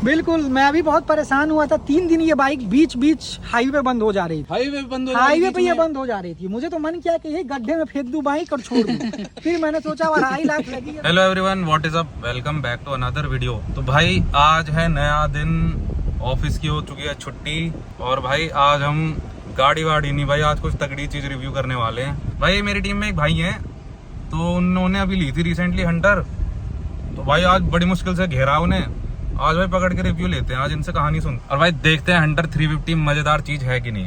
बिल्कुल, मैं अभी बहुत परेशान हुआ था। 3 दिन ये बाइक बीच बीच हाईवे बंद हो जा रही थी। हाईवे पे ये बंद हो जा रही थी। मुझे तो मन किया कि ये गड्ढे में फेंक दूं बाइक और छोड़ दूं। फिर मैंने सोचा 2.5 लाख लगी। Hello everyone, what is up, welcome back to another video. तो भाई आज है नया दिन, ऑफिस की हो चुकी है छुट्टी और भाई आज हम गाड़ी वाड़ी नहीं भाई, आज कुछ तगड़ी चीज रिव्यू करने वाले हैं। भाई मेरी टीम में एक भाई है, तो उन्होंने अभी ली थी रिसेंटली हंटर। तो भाई आज बड़ी मुश्किल से घेरा उन्हें, आज भाई पकड़ के रिव्यू लेते हैं, आज इनसे कहानी सुन और भाई देखते हैं हंटर 350 मजेदार चीज है कि नहीं।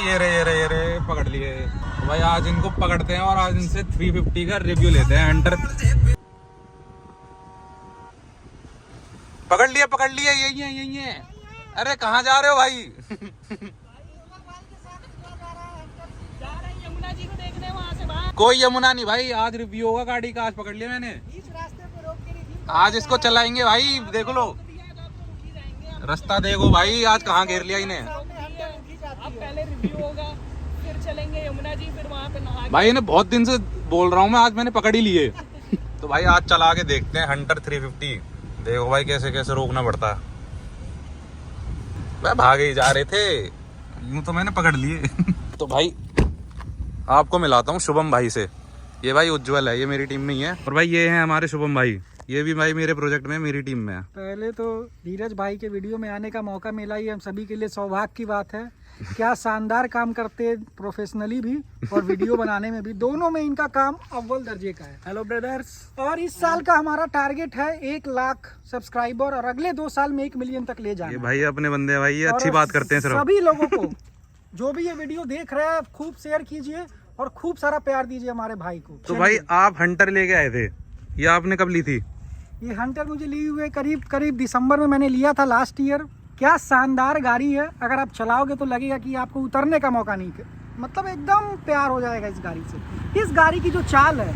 ये रे पकड़ लिए। तो भाई आज इनको पकड़ते हैं और आज इनसे 350 का रिव्यू लेते हैं। हंटर पकड़ लिए यही है। अरे कहाँ जा रहे हो भाई? कोई यमुना नहीं भाई, आज रिव्यू होगा गाड़ी का। आज पकड़ लिया मैंने, आज इसको चलाएंगे भाई। देख लो रास्ता, देखो भाई आज कहाँ घेर लिया इन्हें। अब पहले रिव्यू होगा, फिर चलेंगे यमुना जी, फिर वहाँ पे नहा। भाई इन्हें बहुत दिन से बोल रहा हूँ मैं, आज मैंने पकड़ ही लिए। तो भाई आज चला के देखते हैं हंटर 350। देखो भाई कैसे कैसे रोकना पड़ता है। भाई भागे ही जा रहे थे, यूं तो मैंने पकड़ लिए। तो भाई आपको मिलाता हूँ शुभम भाई से। ये भाई उज्जवल है, ये मेरी टीम में ही है। और भाई ये है हमारे शुभम भाई, ये भी भाई मेरे प्रोजेक्ट में मेरी टीम में है। पहले तो धीरज भाई के वीडियो में आने का मौका मिला, ये हम सभी के लिए सौभाग्य की बात है। क्या शानदार काम करते हैं, प्रोफेशनली भी और वीडियो बनाने में भी, दोनों में इनका काम अव्वल दर्जे का है। Hello brothers. और इस साल का हमारा टारगेट है 1 लाख सब्सक्राइबर और अगले 2 साल में 1 मिलियन तक ले जाना। ये भाई अपने बंदे हैं भाई, ये अच्छी बात करते हैं। सिर्फ सभी लोगों को जो भी ये वीडियो देख रहे हैं खूब शेयर कीजिए और खूब सारा प्यार दीजिए हमारे भाई को। तो भाई आप हंटर लेके आए थे, ये आपने कब ली थी? ये हंटर मुझे ली हुए करीब दिसंबर में मैंने लिया था लास्ट ईयर। क्या शानदार गाड़ी है, अगर आप चलाओगे तो लगेगा कि आपको उतरने का मौका नहीं, मतलब एकदम प्यार हो जाएगा इस गाड़ी से। इस गाड़ी की जो चाल है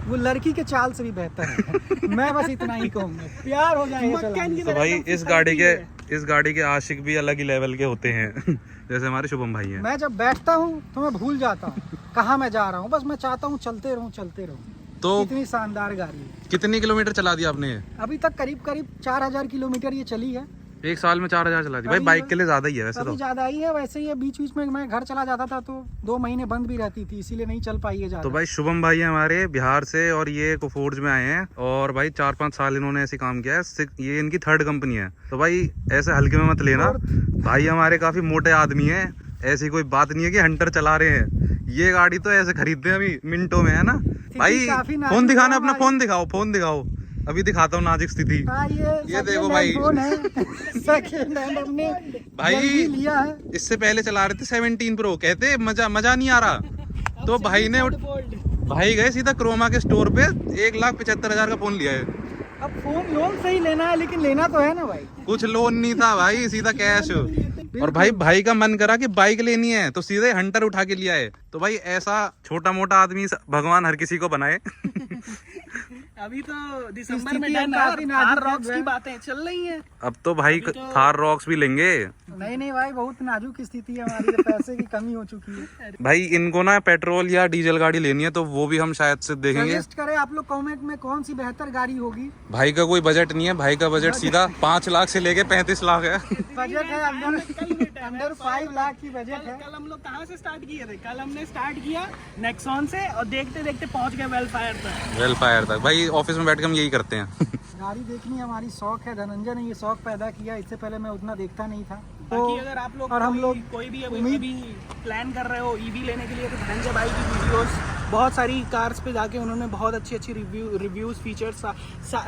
वो लड़की के चाल से भी बेहतर है। मैं बस इतना ही कहूँगा, प्यार हो जाएगा। तो भाई इस गाड़ी के आशिक भी अलग ही लेवल के होते हैं। जैसे हमारे शुभम भाई हैं। मैं जब बैठता हूँ तो मैं भूल जाता हूँ कहाँ मैं जा रहा हूँ, बस मैं चाहता हूँ चलते रहूँ। तो इतनी शानदार गाड़ी है। कितनी किलोमीटर चला दिया आपने? अभी तक करीब 4000 किलोमीटर ये चली है। 1 साल में 4000 चला दी भाई, बाइक के लिए ज्यादा ही है वैसे तो। ज्यादा ही है वैसे। ये बीच में मैं घर चला जाता था तो 2 महीने बंद भी रहती थी, इसीलिए नहीं चल पाई है ज्यादा। तो भाई शुभम भाई है हमारे बिहार से और ये कोफोर्ज में आए हैं और भाई 4-5 साल इन्होंने ऐसे काम किया है। ये इनकी 3rd कंपनी है। तो भाई ऐसे हल्के में मत लेना, भाई हमारे काफी मोटे आदमी है, ऐसी कोई बात नहीं है कि हंटर चला रहे हैं। ये गाड़ी तो ऐसे खरीदते हैं अभी मिनटों में, है ना भाई? फोन दिखाना, अपना फोन दिखाओ। अभी दिखाता हूँ नाजुक स्थिति। ये देखो भाई, सेकंड हैंड हमने भाई लिया है। इससे पहले चला रहे थे 17 प्रो, कहते मजा नहीं आ रहा। तो भाई गए सीधा क्रोमा के स्टोर पे 1,75,000 का फोन लिया है। अब फोन लोन से ही लेना है, लेकिन लेना तो है ना भाई। कुछ लोन नहीं था भाई, सीधा कैश। और भाई का मन करा कि बाइक लेनी है तो सीधे हंटर उठा के लिया है। तो भाई ऐसा छोटा मोटा आदमी भगवान हर किसी को बनाए। अभी तो दिसंबर में थार रॉक्स की बातें चल रही हैं। अब तो भाई थार रॉक्स भी लेंगे। नहीं भाई, बहुत नाजुक स्थिति है हमारी, तो पैसे की कमी हो चुकी है। भाई इनको ना पेट्रोल या डीजल गाड़ी लेनी है तो वो भी हम शायद से देखेंगे। सजेस्ट करें आप लोग कमेंट में कौन सी बेहतर गाड़ी होगी। भाई का कोई बजट नहीं है, भाई का बजट सीधा 5 लाख से लेके 35 लाख है। बजट है अंडर 5 लाख की बजट है। कल हम लोग कहाँ से स्टार्ट किए थे? कल हमने स्टार्ट किया नेक्सॉन से और देखते देखते पहुँच गए वेलफायर तक। भाई ऑफिस में बैठ के हम यही करते हैं। गाड़ी देखनी हमारी शौक है, धनंजय ने ये शौक पैदा किया, इससे पहले मैं उतना देखता नहीं था। बाकी अगर आप लोग और हम लोग कोई भी अभी प्लान कर रहे हो ईवी लेने के लिए, तो धनंजय भाई की वीडियोस बहुत सारी कार्स पे जाके उन्होंने बहुत अच्छी रिव्यूज फीचर्स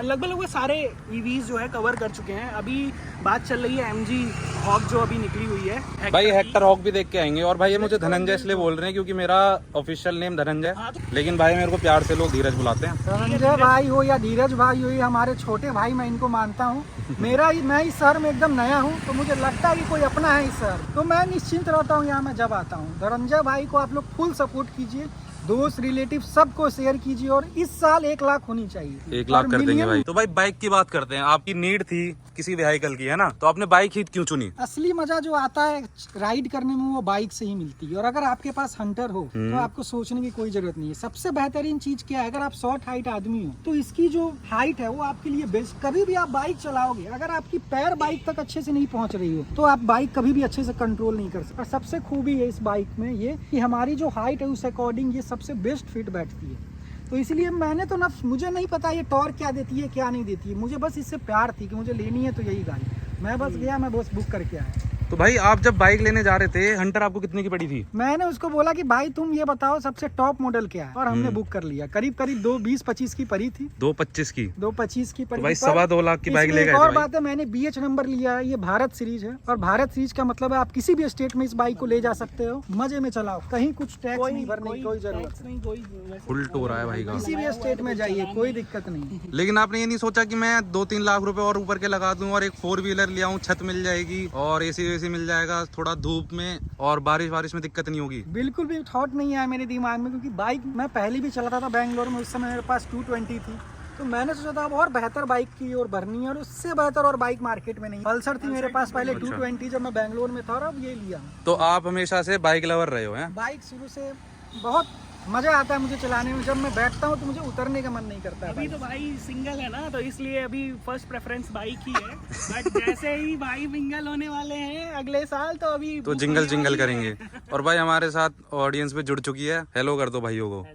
लगभग सारे ईवीज जो है कवर कर चुके हैं। अभी बात चल रही है MG हॉक जो अभी निकली हुई है। भाई हेक्टर हॉक भी देख के आएंगे। और भाई ये मुझे धनंजय इसलिए बोल रहे हैं क्योंकि मेरा ऑफिशियल नेम धनंजय है, लेकिन भाई मेरे को प्यार से लोग धीरज बुलाते हैं। धनंजय भाई हो या धीरज भाई हो, हमारे छोटे भाई, मैं इनको मानता हूँ। मैं इस शहर में एकदम नया हूँ, तो मुझे लगता है कि कोई अपना है इस शहर, तो मैं निश्चिंत रहता हूँ यहाँ मैं जब आता हूँ। धनंजय भाई को आप लोग फुल सपोर्ट कीजिए, दोस्त रिलेटिव सबको शेयर कीजिए और इस साल 1 लाख होनी चाहिए। 1 लाख कर देंगे भाई। तो भाई बाइक की बात करते हैं। आपकी नीड थी किसी व्हीकल की, है ना? तो आपने बाइक ही क्यों चुनी? असली मजा जो आता है राइड करने में वो बाइक से ही मिलती है। और अगर आपके पास हंटर हो तो आपको सोचने की कोई जरूरत नहीं है। सबसे बेहतरीन चीज क्या है, अगर आप शॉर्ट हाइट आदमी हो तो इसकी जो हाइट है वो आपके लिए बेस्ट। कभी भी आप बाइक चलाओगे, अगर आपकी पैर बाइक तक अच्छे से नहीं पहुंच रही हो तो आप बाइक कभी भी अच्छे से कंट्रोल नहीं कर सकते। और सबसे खूबी है इस बाइक में ये कि हमारी जो हाइट है उस अकॉर्डिंग ये सबसे बेस्ट फिट बैठती है। तो इसलिए मैंने तो ना, मुझे नहीं पता ये टॉर्क क्या देती है क्या नहीं देती है, मुझे बस इससे प्यार थी कि मुझे लेनी है तो यही गाड़ी। मैं बस गया, मैं बस बुक करके आया। तो भाई आप जब बाइक लेने जा रहे थे, हंटर आपको कितने की पड़ी थी? मैंने उसको बोला कि भाई तुम ये बताओ सबसे टॉप मॉडल क्या है, और हमने बुक कर लिया। करीब करीब 2.20-25 की पड़ी थी। 2.25 की? 2.25 की पड़ी। तो भाई 2.25 लाख की बाइक ले गए। और बात है, मैंने BH नंबर लिया है, ये भारत सीरीज है। और भारत सीरीज का मतलब है आप किसी भी स्टेट में इस बाइक को ले जा सकते हो, मजे में चलाओ, कहीं कुछ टैक्स नहीं भरने की कोई जरूरत नहीं, कोई उल्ट हो रहा है भाई का। किसी भी स्टेट में जाइए, कोई दिक्कत नहीं। लेकिन आपने ये नहीं सोचा कि मैं 2-3 लाख रुपए और ऊपर के लगा दूं और एक 4 व्हीलर ले आऊं, छत मिल जाएगी और AC वेसी मिल जाएगा, थोड़ा धूप में और बारिश में दिक्कत नहीं होगी? बिल्कुल भी थॉट नहीं आया मेरे दिमाग में, क्योंकि बाइक मैं पहले भी चलाता था बैंगलोर में। उस समय मेरे पास 220 थी, तो मैंने सोचा था अब और बेहतर बाइक की और भरनी है, और उससे बेहतर और बाइक मार्केट में नहीं। पल्सर थी मेरे पास पहले 220 जब मैं बैंगलोर में था, और अब ये लिया। तो आप हमेशा से बाइक लवर रहे हो? हैं बाइक शुरू से बहुत मजा आता है मुझे चलाने में। जब मैं बैठता हूँ तो मुझे उतरने का मन नहीं करता है। अभी तो भाई सिंगल है ना, तो इसलिए अभी फर्स्ट प्रेफरेंस बाइक ही है। बट जैसे ही भाई मिंगल होने वाले हैं अगले साल, तो अभी तो जिंगल करेंगे। और भाई हमारे साथ ऑडियंस भी जुड़ चुकी है, हेलो कर दो भाइयों को।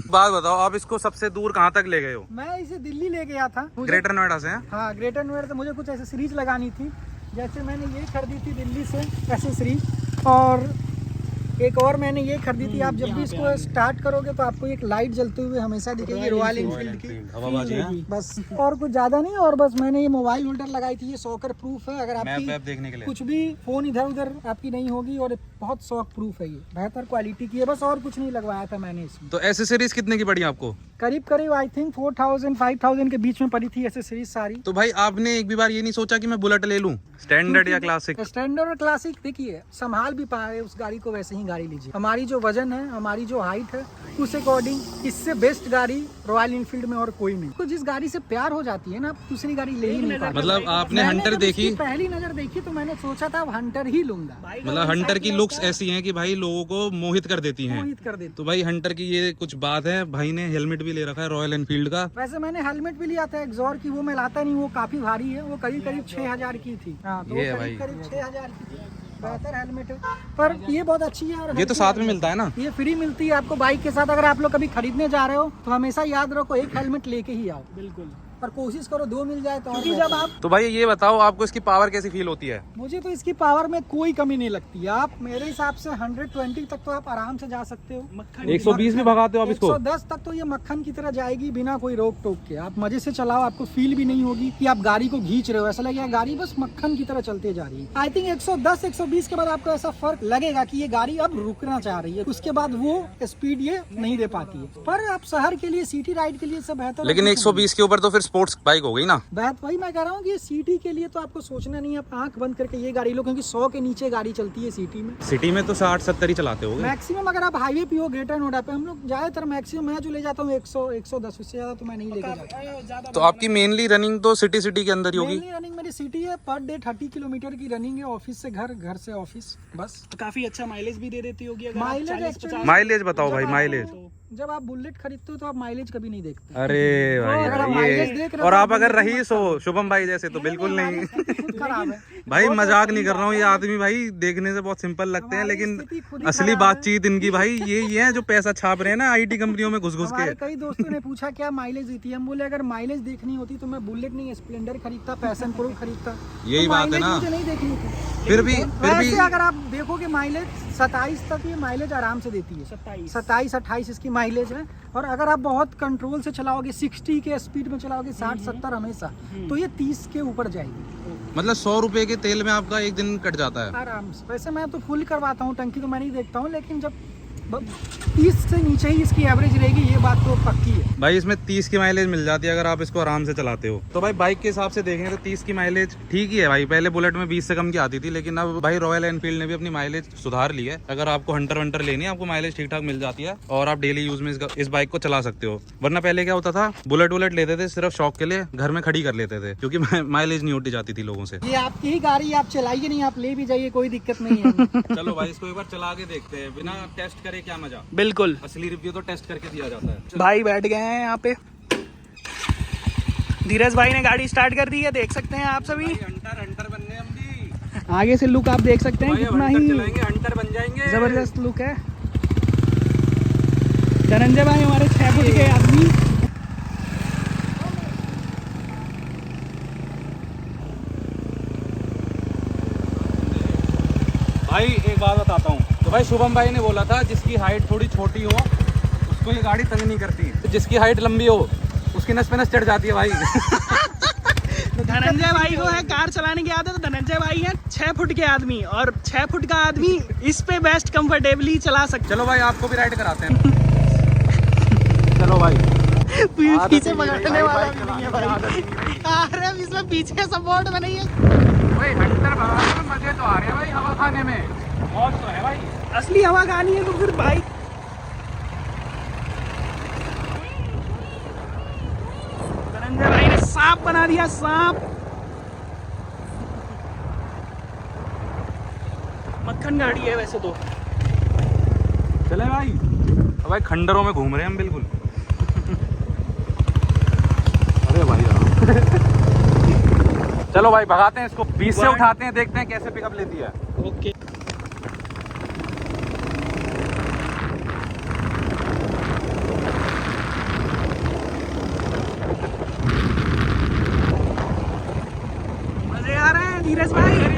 बात बताओ, आप इसको सबसे दूर कहाँ तक ले गए हो? मैं इसे दिल्ली ले गया था। ग्रेटर नोएडा से? हाँ, ग्रेटर नोएडा से मुझे कुछ एसेसरीज लगानी थी। जैसे मैंने ये खरीदी थी दिल्ली से एसेसरीज, और एक और मैंने ये खरीदी थी। आप जब भी इसको स्टार्ट करोगे तो आपको एक लाइट जलते हुए हमेशा दिखेगी, रॉयल एनफील्ड की हवाबाजी है बस, और कुछ ज्यादा नहीं। और बस मैंने ये मोबाइल होल्डर लगाई थी, ये शॉकर प्रूफ है। अगर आपकी मैप देखने के लिए कुछ भी फोन इधर उधर आपकी नहीं होगी, और बहुत शॉक प्रूफ है, ये बेहतर क्वालिटी की है। बस और कुछ नहीं लगवाया था मैंने इसमें। तो एसेसरीज कितने की पड़ी आपको? करीब आई थिंक 4000-5000 के बीच में पड़ी थी एसेसरीज सारी। तो भाई आपने एक भी बार ये नहीं सोचा कि मैं बुलेट ले लूं, स्टैंडर्ड या क्लासिक? स्टैंडर्ड और क्लासिक देखिए, संभाल भी पाए उस गाड़ी को, वैसे ही गाड़ी लीजिए। हमारी जो वजन है, हमारी जो हाइट है, उस अकॉर्डिंग इससे बेस्ट गाड़ी रॉयल एनफील्ड में और कोई नहीं। तो जिस गाड़ी से प्यार हो जाती है ना, आप दूसरी गाड़ी ले ही नहीं पाते। मतलब आपने हंटर देखी? पहली नजर देखी तो मैंने सोचा था हंटर ही लूंगा। मतलब हंटर की लुक्स ऐसी हैं कि भाई लोगों को मोहित कर देती हैं। मोहित कर देती। तो भाई हंटर की ये कुछ बात है। भाई ने हेलमेट भी ले रखा है रॉयल एनफील्ड का। वैसे मैंने हेलमेट भी लिया था एक्सॉर की, वो मैं लाता नहीं, वो काफी भारी है। वो करीब 6000 की थी। हाँ, तो ये करीब 6000 की थी। बेहतर हेलमेट है, पर ये बहुत अच्छी है। और ये तो साथ में मिलता है ना? ये फ्री मिलती है आपको बाइक के साथ। अगर आप लोग कभी खरीदने जा रहे हो तो हमेशा याद रखो एक हेलमेट लेके ही आओ। बिल्कुल। और कोशिश करो 2 मिल जाए तो। क्योंकि जब आप, तो भाई ये बताओ आपको इसकी पावर कैसी फील होती है? मुझे तो इसकी पावर में कोई कमी नहीं लगती है। आप मेरे हिसाब से 120 तक तो आप आराम से जा सकते हो। 120 भी भगाते हो आप इसको? 110 तक तो ये मक्खन की तरह जाएगी बिना कोई रोक टोक के। आप मजे से चलाओ, आपको फील भी नहीं होगी कि आप गाड़ी को खींच रहे हो। ऐसा लगेगा गाड़ी बस मक्खन की तरह चलते जा रही है। आई थिंक 110-120 के बाद आपको ऐसा फर्क लगेगा कि ये गाड़ी अब रुकना चाह रही है। उसके बाद वो स्पीड ये नहीं दे पाती है। पर आप शहर के लिए, सिटी राइड के लिए सब बेहतर। लेकिन 120 के ऊपर तो फिर स्पोर्ट्स बाइक हो गई ना? बात वही मैं कह रहा हूँ कि सिटी के लिए तो आपको सोचना नहीं है। आप आंख बंद करके ये गाड़ी लो, क्योंकि 100 के नीचे गाड़ी चलती है सिटी में। सिटी में तो 60-70 ही चलाते होगे मैक्सिमम। अगर आप हाईवे पे हो, ग्रेटर नोएडा पे, हम लोग ज्यादातर मैक्सिमम मैं जो ले जाता हूँ 100-110, उससे ज्यादा तो मैं नहीं लेके जाता। तो आपकी मेनली रनिंग तो सिटी के अंदर ही होगी? मेनली रनिंग मेरी सिटी है। पर डे 30 किलोमीटर की रनिंग है, ऑफिस से घर, घर से ऑफिस, बस। तो काफी अच्छा माइलेज भी दे देती होगी। अगर माइलेज आप 40-50 एक्चुअली, माइलेज बताओ भाई, माइलेज। जब आप बुलेट खरीदते हो तो आप माइलेज कभी नहीं देखते। अरे अगर आप भाई माइलेज ये, देख रहे हो और तो आप आप अगर बुलेट रहीस हो शुभम भाई जैसे तो बिल्कुल नहीं। खुद खराब है। भाई मजाक नहीं कर रहा हूँ, ये आदमी भाई देखने से बहुत सिंपल लगते हैं, हमारी लेकिन स्थिति खुद ही असली खराब है। बातचीत इनकी भाई ये है जो पैसा छाप रहे हैं ना IT कंपनियों में घुस हमारे के। कई दोस्तों ने पूछा क्या माइलेज देती है। हम बोले अगर माइलेज देखनी होती तो मैं बुलेट नहीं स्प्लेंडर खरीदता, पैशन प्रो खरीदता। यही तो बात है माइलेज ना। मुझे नहीं देखनी थी। फिर भी वैसे अगर आप देखोगे माइलेज 27 तक ये माइलेज आराम से देती है। 27-28 इसकी माइलेज है। और अगर आप बहुत कंट्रोल से चलाओगे, 60 के स्पीड में चलाओगे, 60-70 हमेशा, तो ये 30 के ऊपर जाएगी। मतलब 100 रुपए के तेल में आपका एक दिन कट जाता है आराम से। वैसे मैं तो फुल करवाता हूँ, टंकी तो मैं नहीं देखता हूँ, लेकिन जब 30 से नीचे ही इसकी एवरेज रहेगी, ये बात तो पक्की है भाई। इसमें 30 की माइलेज मिल जाती है अगर आप इसको आराम से चलाते हो तो। भाई बाइक के हिसाब से देखें तो 30 की माइलेज ठीक ही है भाई। पहले बुलेट में 20 से कम की आती थी, लेकिन अब भाई रॉयल एनफील्ड ने भी अपनी माइलेज सुधार ली है। अगर आपको हंटर वंटर लेनी है, आपको माइलेज ठीक ठाक मिल जाती है और आप डेली यूज में इस बाइक को चला सकते हो। वरना पहले क्या होता था, बुलेट लेते थे सिर्फ शौक के लिए, घर में खड़ी कर लेते थे क्योंकि माइलेज नहीं उठी जाती थी लोगों से। ये आपकी ही गाड़ी, आप चलाइए नहीं, आप ले भी जाइए, कोई दिक्कत नहीं है। चलो भाई इसको एक बार चला के देखते हैं, बिना टेस्ट करे क्या मजा। बिल्कुल, असली रिव्यू तो टेस्ट करके दिया जाता है। भाई बैठ गए हैं यहाँ पे, धीरज भाई ने गाड़ी स्टार्ट कर दी है, देख सकते हैं आप सभी। हंटर बनने हम भी। आगे से लुक आप देख सकते हैं कितना ही हंटर बन जाएंगे। जबरदस्त लुक है। धनंजय भाई हमारे 6 फुट के आदमी। भाई एक बात बताता हूँ, तो भाई शुभम भाई ने बोला था जिसकी हाइट थोड़ी छोटी हो उसको ये गाड़ी तंग नहीं करती, तो जिसकी हाइट लंबी हो उसकी नस पे नस चढ़ जाती है भाई। धनंजय भाई को है कार चलाने की आदत। धनंजय भाई है 6 फुट के आदमी, और 6 फुट का आदमी इस पे बेस्ट कंफर्टेबली चला सकता। चलो भाई आपको भी राइड कराते हैं। चलो भाई। पीछे पकड़ने वाला भी नहीं है भाई। अरे इसमें पीछे सपोर्ट में नहीं है भाई। हंटर भगाने में मजे तो आ रहे हैं भाई, हवा खाने में मौज तो है भाई। असली हवा खानी है तो फिर भाई। धनंजय भाई ने सांप बना दिया, सांप। मक्खन गाड़ी है वैसे तो। चले भाई। अब भाई खंडरों में घूम रहे हैं हम बिल्कुल। अरे भाई चलो भाई भगाते हैं इसको, 20 से उठाते हैं, देखते हैं कैसे पिकअप लेती है। ओके। मजे आ रहे हैं धीरज भाई।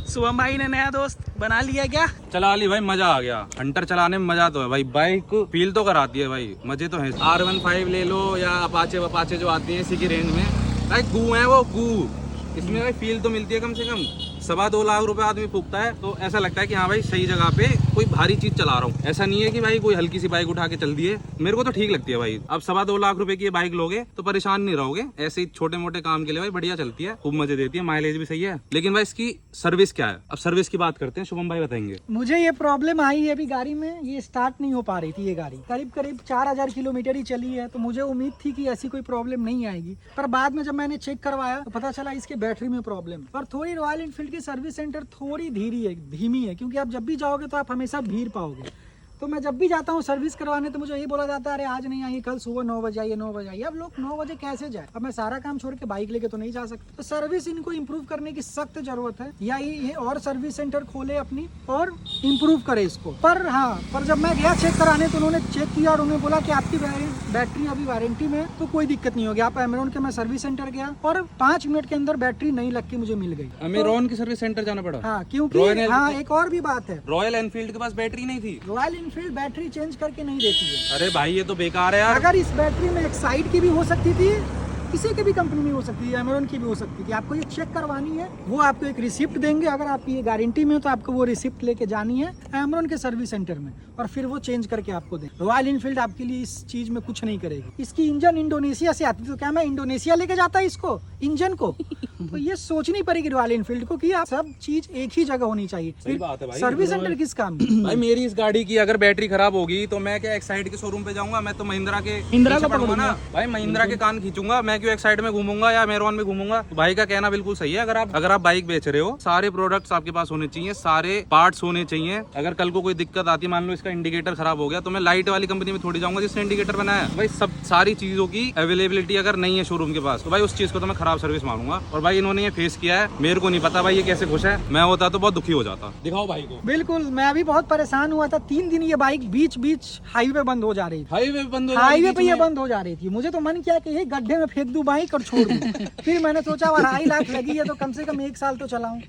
शुभम भाई ने नया दोस्त बना लिया क्या? चला ली भाई, मजा आ गया। हंटर चलाने में मजा तो है भाई, बाइक फील तो कराती है भाई, मजे तो है। R15 ले लो या अपाचे जो आती है इसी की रेंज में, भाई गू है वो गू। इसमें भाई फील तो मिलती है कम से कम। 2.25 लाख रुपए आदमी फूकता है तो ऐसा लगता है कि हाँ भाई सही जगह पे कोई भारी चीज चला रहा हूँ। ऐसा नहीं है कि भाई कोई हल्की सी बाइक उठा के चल दिए। मेरे को तो ठीक लगती है भाई। अब 2.25 लाख रुपए की बाइक लोगे तो परेशान नहीं रहोगे। ऐसे ही छोटे मोटे काम के लिए भाई बढ़िया चलती है, खूब मजे देती है, माइलेज भी सही है। लेकिन भाई इसकी सर्विस क्या है, अब सर्विस की बात करते हैं, शुभम भाई बताएंगे। मुझे ये प्रॉब्लम आई है अभी गाड़ी में, ये स्टार्ट नहीं हो पा रही थी। ये गाड़ी करीब 4000 किलोमीटर ही चली है, तो मुझे उम्मीद थी कि ऐसी कोई प्रॉब्लम नहीं आएगी। पर बाद में जब मैंने चेक करवाया तो पता चला इसके बैटरी में प्रॉब्लम है। और थोड़ी रॉयल एनफील्ड की सर्विस सेंटर थोड़ी धीमी है, क्योंकि आप जब भी जाओगे तो आप हमेशा भीड़ पाओगे। तो मैं जब भी जाता हूँ सर्विस करवाने तो मुझे यही बोला जाता है, अरे आज नहीं आइए, कल सुबह 9 बजे आइए, 9 बजे आइए। अब लोग 9 बजे कैसे जाए? अब मैं सारा काम छोड़ के बाइक लेके तो नहीं जा सकता। तो सर्विस इनको इम्प्रूव करने की सख्त जरूरत है, या ये और सर्विस सेंटर खोले अपनी और इम्प्रूव करे इसको। पर जब मैं गया चेक कराने तो उन्होंने चेक किया और उन्होंने बोला कि आपकी बैटरी अभी वारंटी में, तो कोई दिक्कत नहीं होगी। आप अमेरॉन के, मैं सर्विस सेंटर गया और 5 मिनट के अंदर बैटरी नई लग के मुझे मिल गई। अमेरॉन के सर्विस सेंटर जाना पड़ा? हाँ, क्योंकि हाँ एक और भी बात है, रॉयल एनफील्ड के पास बैटरी नहीं थी। रॉयल एनफील्ड बैटरी चेंज करके नहीं देती है। अरे भाई ये तो बेकार है यार। अगर इस बैटरी में एक साइड की भी हो सकती थी, किसी की भी कंपनी में हो सकती है, अमेरॉन की भी हो सकती थी। आपको ये चेक करवानी है, वो आपको एक रिसिप्ट देंगे। अगर आपकी ये गारंटी में हो तो आपको वो रिसिप्ट लेके जानी है अमेरॉन के सर्विस सेंटर में, और फिर वो चेंज करके आपको दें। रॉयल एनफील्ड आपके लिए इस चीज में कुछ नहीं करेगी। इसकी इंजन इंडोनेशिया से आती, तो क्या मैं इंडोनेशिया लेके जाता इसको इंजन को? तो ये सोचनी पड़ेगी रॉयल एनफील्ड को कि आप सब चीज एक ही जगह होनी चाहिए। सही बात है भाई। सर्विस सेंटर किस काम में? भाई मेरी इस गाड़ी की अगर बैटरी खराब होगी तो मैं क्या एक साइड के शोरूम पे जाऊंगा? मैं तो महिंद्रा का पीछे पड़ूंगा पकड़ूंगा ना भाई, महिंद्रा के कान खींचूंगा। मैं क्यों एक साइड में घूमूंगा या अमेरॉन में घूमूंगा? तो भाई का कहना बिल्कुल सही है। अगर आप बाइक बेच रहे हो, सारे प्रोडक्ट्स आपके पास होने चाहिए, सारे पार्ट्स होने चाहिए। अगर कल को कोई दिक्कत आती, मान लो इसका इंडिकेटर खराब हो गया, तो मैं लाइट वाली कंपनी में थोड़ी जाऊंगा जिसने इंडिकेटर बनाया। भाई सब सारी चीजों की अवेलेबिलिटी अगर नहीं है शोरूम के पास, तो भाई उस चीज को तो मैं खराब सर्विस मारूंगा। और भाई इन्होंने ये फेस किया है, मेरे को नहीं पता भाई ये कैसे खुश है। मैं होता तो बहुत दुखी हो जाता। दिखाओ भाई को। बिल्कुल, मैं अभी बहुत परेशान हुआ था। 3 दिन ये बाइक बीच हाईवे बंद हो जा रही थी। हाईवे पे ये बंद हो जा रही थी। मुझे तो मन किया कि ये गड्ढे में फेंक दूं बाइक और छोड़ दूं। फिर मैंने सोचा 2.5 लाख लगी है तो कम से कम 1 साल तो चलाऊं।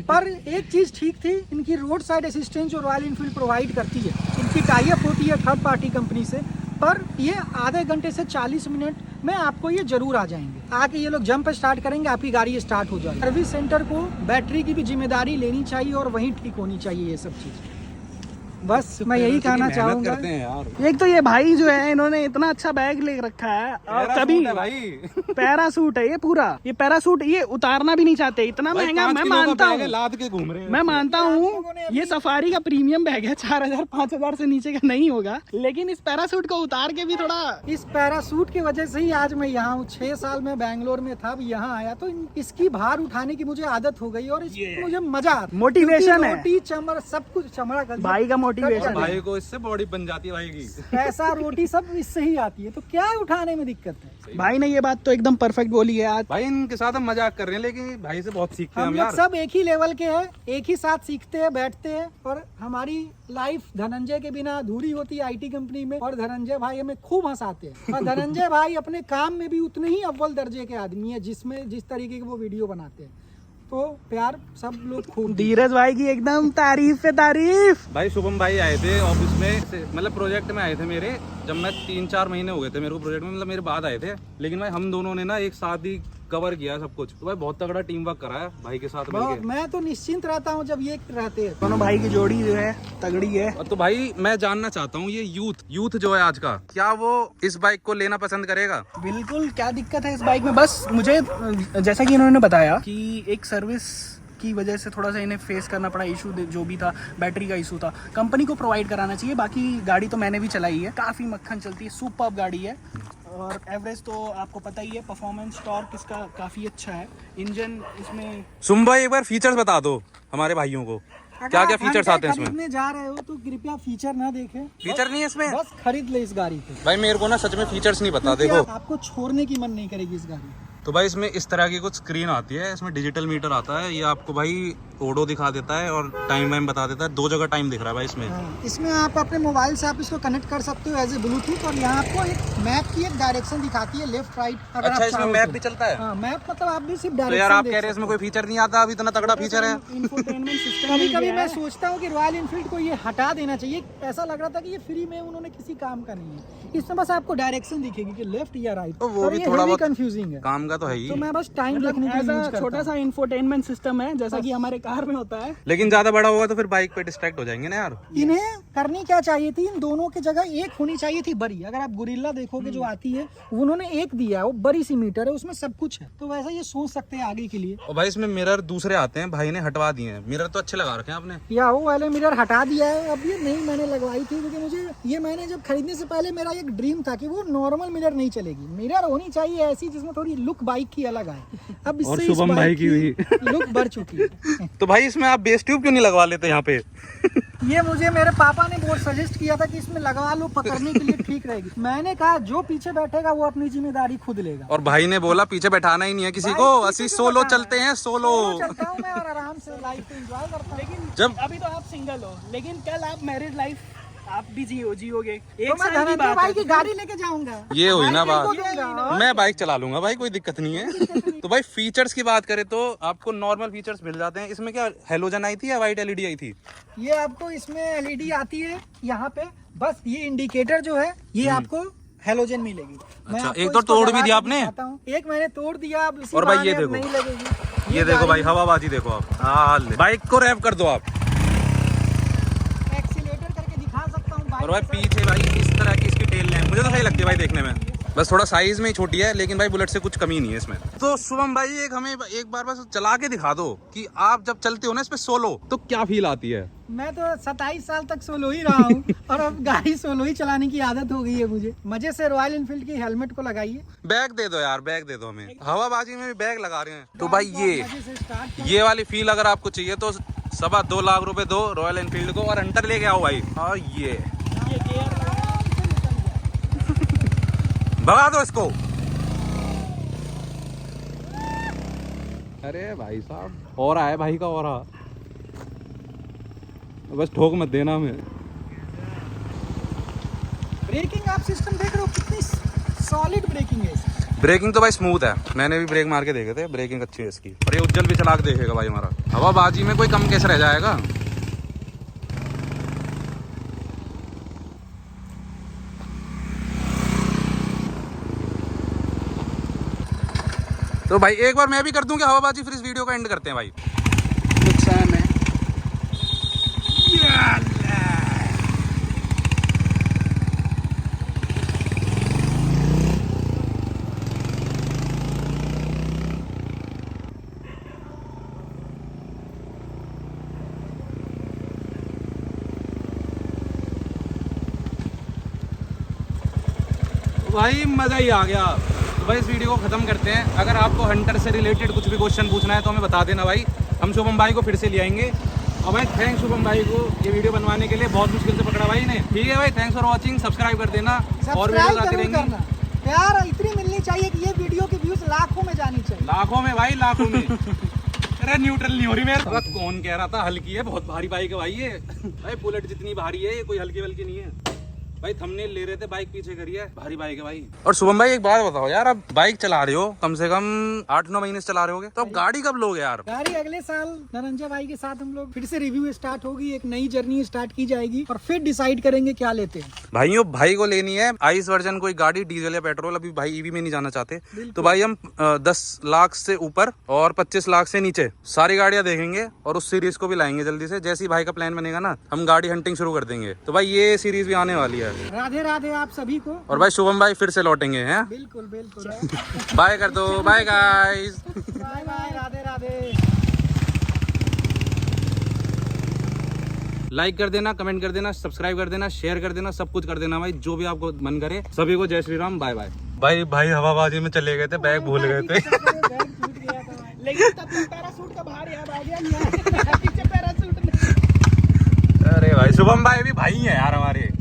पर एक चीज ठीक थी, इनकी रोड साइड असिस्टेंस जो रॉयल एनफील्ड प्रोवाइड करती है, इनकी टाई अप होती है थर्ड पार्टी कंपनी से। पर ये आधे घंटे से 40 मिनट में आपको ये जरूर आ जाएंगे। आके ये लोग जंप स्टार्ट करेंगे, आपकी गाड़ी स्टार्ट हो जाएगी। सर्विस सेंटर को बैटरी की भी जिम्मेदारी लेनी चाहिए और वहीं ठीक होनी चाहिए ये सब चीज़। बस मैं यही कहना चाहूँगा। एक तो ये भाई जो है इन्होंने इतना अच्छा बैग ले रखा है और कभी भाई पैरासूट है ये पूरा, ये पैरासूट ये उतारना भी नहीं चाहते, इतना महंगा। मैं मानता हूँ, लाद के घूम रहे हैं। मैं मानता हूँ ये सफारी का प्रीमियम बैग है, 4000-5000 से नीचे का नहीं होगा, लेकिन इस पैरासूट को उतार के भी थोड़ा। इस पैरासूट की वजह से ही आज मैं यहाँ हूँ। 6 साल में बैंगलोर में था, अब यहाँ आया तो इसकी भार उठाने की मुझे आदत हो गई और इसमें मुझे मजा आता। मोटिवेशन है, रोटी चमड़ा सब कुछ चमड़ा कर भाई का मोटिवेशन। भाई को इससे बॉडी बन जाती है भाई की। पैसा रोटी सब इससे ही आती है, तो क्या उठाने में दिक्कत है। भाई ने ये बात तो एकदम परफेक्ट बोली है आज। भाई इनके साथ हम मजाक कर रहे हैं, लेकिन भाई से बहुत सीखते हैं हम हम लोग यार। सब एक ही लेवल के हैं, एक ही साथ सीखते हैं, बैठते हैं और हमारी लाइफ धनंजय के बिना अधूरी होती है आईटी कंपनी में। और धनंजय भाई हमें खूब हंसाते हैं और धनंजय भाई अपने काम में भी उतने ही अव्वल दर्जे के आदमी है, जिसमें जिस तरीके के वो वीडियो बनाते हैं। तो प्यार सब लोग खूब। धीरज भाई की एकदम तारीफ पे तारीफ। भाई शुभम भाई आए थे ऑफिस में, मतलब प्रोजेक्ट में आए थे मेरे, जब मैं 3-4 महीने हो गए थे मेरे को प्रोजेक्ट में, मतलब मेरे बाद आए थे, लेकिन भाई हम दोनों ने ना एक साथ ही कवर किया सब कुछ। तो भाई बहुत तगड़ा टीम वर्क करा है भाई के साथ बहुत, मिलके। मैं तो निश्चिंत रहता हूँ जब ये रहते हैं। दोनों भाई की जोड़ी जो है तगड़ी है। और तो भाई मैं जानना चाहता हूँ, ये यूथ जो है आज का, क्या वो इस बाइक को लेना पसंद करेगा? बिल्कुल, क्या दिक्कत है इस बाइक में? बस मुझे जैसा कि इन्होंने बताया कि एक सर्विस की वजह से थोड़ा सा इन्हें फेस करना पड़ा इशू, जो भी था बैटरी का इशू था, कंपनी को प्रोवाइड कराना चाहिए। बाकी गाड़ी तो मैंने भी चलाई है, काफ़ी मक्खन चलती है, सुपर्ब गाड़ी है और एवरेज तो आपको पता ही है, परफॉर्मेंस टॉर्क इसका काफ़ी अच्छा है। इंजन इसमें सुम भाई एक बार फीचर्स बता दो हमारे भाइयों को, क्या क्या फीचर्स आते हैं इसमें? खरीदने जा रहे हो तो कृपया फीचर ना देखें, फीचर नहीं है इसमें? बस खरीद ले इस गाड़ी को। भाई मेरे को ना सच में फीचर्स नहीं पता। क्योंकि देखो आपको छोड़ने की मन नहीं करेगी इस गाड़ी। तो भाई इसमें इस तरह की कुछ स्क्रीन आती है, इसमें डिजिटल मीटर आता है, ये आपको भाई ओडो दिखा देता है और टाइम वाइम बता देता है। 2 जगह टाइम दिख रहा है भाई इसमें। हाँ, इसमें आप अपने मोबाइल से आप इसको कनेक्ट कर सकते हो एज ए ब्लूटूथ, और यहाँ आपको एक मैप की एक डायरेक्शन दिखाती है, लेफ्ट राइट। अगर अच्छा, आप इसमें चाहो मैप तो। भी चलता है? हाँ, मैप मतलब आप भी सिर्फ तो डायरेक्शन यार आप देख कह रहे हैं इसमें सकते कोई फीचर नहीं आता, अब इतना तगड़ा फीचर है। इंफोटेनमेंट सिस्टम कभी कभी मैं सोचता हूँ कि रॉयल एनफील्ड को ये हटा देना चाहिए। ऐसा लग रहा था कि ये फ्री में उन्होंने किसी काम का नहीं है, इसमें बस आपको डायरेक्शन दिखेगी कि लेफ्ट या राइट। तो वो भी थोड़ा बहुत कंफ्यूजिंग है, काम का तो है ही। तो मैं बस टाइम देखने के लिए यूज करता छोटा सा इंफोटेनमेंट सिस्टम है, जैसा कि हमारे कार में होता है। लेकिन ज्यादा बड़ा होगा तो फिर बाइक पे डिस्ट्रैक्ट हो जाएंगे ना यार। इन्हें करनी क्या चाहिए थी, इन दोनों की जगह एक होनी चाहिए थी बड़ी। अगर आप गुरिल्ला देखोगे जो आती है, उन्होंने एक दिया है, वो बड़ी सी मीटर है, उसमें सब कुछ है। तो वैसा ये सोच सकते हैं आगे के लिए। और भाई इसमें मिरर दूसरे आते हैं, भाई ने हटवा दिए हैं। मिरर तो अच्छे लगा रखे हैं आपने। या वो वाले मिरर हटा दिया है, अब ये नहीं मैंने लगवाई थी, क्योंकि मुझे ये, मैंने जब खरीदने से पहले मेरा एक ड्रीम था कि वो नॉर्मल मिरर नहीं चलेगी, मिरर होनी चाहिए ऐसी जिसमें थोड़ी लुक बाइक की अलग आए। अब इससे इस शुभम भाई बाइक की की लुक बढ़ चुकी है। तो भाई इसमें आप बेस ट्यूब क्यों नहीं लगवा लेते यहाँ पे? ये मुझे मेरे पापा ने बहुत सजेस्ट किया था कि इसमें लगवा लो, पकड़ने के लिए ठीक रहेगी। मैंने कहा जो पीछे बैठेगा वो अपनी जिम्मेदारी खुद लेगा। और भाई ने बोला पीछे बैठाना ही नहीं है किसी को, असली सोलो चलते हैं, सोलो चलता हूँ मैं और आराम से लाइफ को एंजॉय करता हूँ। लेकिन जब अभी तो आप सिंगल हो, लेकिन कल आप मैरिड लाइफ आप भी जियोगे। तो एक मैं साल की धनंजय बात भाई है। की गाड़ी लेके जाऊंगा। ये हुई ना बाइक बात। इनको दूंगा। मैं बाइक चला लूंगा भाई, कोई दिक्कत नहीं है। तो भाई फीचर्स की बात करें तो आपको नॉर्मल फीचर्स मिल जाते हैं। इसमें क्या हेलोजन आई थी या वाइट एलईडी आई थी? ये आपको इसमें एलईडी आती है यहाँ पे, बस ये इंडिकेटर जो है ये आपको हेलोजन मिलेगी। मैं अच्छा, आपको एक तो इसको तोड़ भी लगा दिया के आपने? दिखाता हूँ। एक मैंने तोड़ दिया, अब इसी और भाई बहाने ये अब देखो, नहीं लगेगी। ये देखो भाई हवाबाजी देखो आप। हाँ, बाइक को रैप कर दो आप। एक्सीलेटर करके दिखा सकता हूँ बाइक और भाई के साथ। पीछे भाई इस तरह की इसकी टेल लैम्प मुझे तो सही लगती है भाई देखने में। बस थोड़ा साइज में ही छोटी है, लेकिन भाई बुलेट से कुछ कमी नहीं है इसमें। तो शुभम भाई एक हमें एक बार बस चला के दिखा दो कि आप जब चलते हो ना इस पे सोलो तो क्या फील आती है। मैं तो 27 साल तक सोलो ही रहा हूँ और अब गाड़ी सोलो ही चलाने की आदत हो गई है मुझे। मजे से रॉयल एनफील्ड की हेलमेट को लगाइए। बैग दे दो यार, बैग दे दो हमें। हवाबाजी में भी बैग लगा रहे हैं। तो भाई मजे से स्टार्ट करो। ये वाली फील अगर आपको चाहिए तो 2.25 लाख रुपए दो रॉयल एनफील्ड को और हंटर लेके आओ भाई। और ये गियर भगा दो इसको। अरे भाई साहब और आया भाई का, और बस ठोक मत देना हमें। ब्रेकिंग आप सिस्टम देख रहे हो, कितनी सॉलिड ब्रेकिंग है इसकी। ब्रेकिंग तो भाई स्मूथ है, मैंने भी ब्रेक मार के देखे थे, ब्रेकिंग अच्छी है इसकी। और ये उज्जवल भी चला के देखेगा भाई हमारा। हवाबाजी में कोई कम कैसे रह जाएगा। तो भाई एक बार मैं भी कर दूं क्या हवाबाजी, फिर इस वीडियो का एंड करते हैं भाई। नुकसान है। भाई मज़ा ही आ गया। तो भाई इस वीडियो को ख़त्म करते हैं। अगर आपको हंटर से रिलेटेड कुछ भी क्वेश्चन पूछना है तो हमें बता देना भाई, हम शुभम भाई को फिर से ले आएंगे। और भाई थैंक्स शुभम भाई को ये वीडियो बनवाने के लिए, बहुत मुश्किल से पकड़ा भाई ने। ठीक है भाई, थैंक्स फॉर वॉचिंग, सब्सक्राइब कर देना और वीडियो आते रहेंगे। प्यार इतनी मिलनी चाहिए कि ये वीडियो की व्यूज लाखों में जानी चाहिए। लाखों में भाई, लाखों में। अरे न्यूट्रल नहीं हो रही मेरे। कौन कह रहा था हल्की है, बहुत भारी बाइक है भाई ये। भाई बुलेट जितनी भारी है ये, कोई हल्की वल्की नहीं है भाई। थंबनेल ले रहे थे, बाइक पीछे करी है, भारी बाइक है भाई। और शुभम भाई एक बात बताओ यार, अब बाइक चला रहे हो कम से कम 8-9 महीने से चला रहे होगे, तो अब गाड़ी कब लोगे यार? गाड़ी अगले साल नरंजा भाई के साथ हम लोग फिर से रिव्यू स्टार्ट होगी, एक नई जर्नी स्टार्ट की जाएगी और फिर डिसाइड करेंगे क्या लेते हैं। भाइयों भाई को लेनी है आइस वर्जन कोई गाड़ी, डीजल या पेट्रोल। अभी भाई ईवी में नहीं जाना चाहते, तो भाई हम 10 लाख से ऊपर और 25 लाख से नीचे सारी गाड़ियां देखेंगे और उस सीरीज को भी लाएंगे जल्दी से। जैसे ही भाई का प्लान बनेगा ना, हम गाड़ी हंटिंग शुरू कर देंगे। तो भाई ये सीरीज भी आने वाली है। राधे राधे आप सभी को। और भाई शुभम भाई फिर से लौटेंगे हैं। बिल्कुल बिल्कुल। बाय कर दो, bye guys, bye bye, Radhe Radhe. Like कर देना, कमेंट कर देना, सब्सक्राइब कर देना, शेयर कर देना, सब कुछ कर देना भाई, जो भी आपको मन करे। सभी को जय श्री राम, बाय बाय। भाई हवाबाजी में चले गए थे, बैग भूल गए थे। लेकिन तब तक पैराशूट का बाहर याद आ गया। पीछे पैराशूट। अरे भाई शुभम भाई भी भाई है यार हमारे।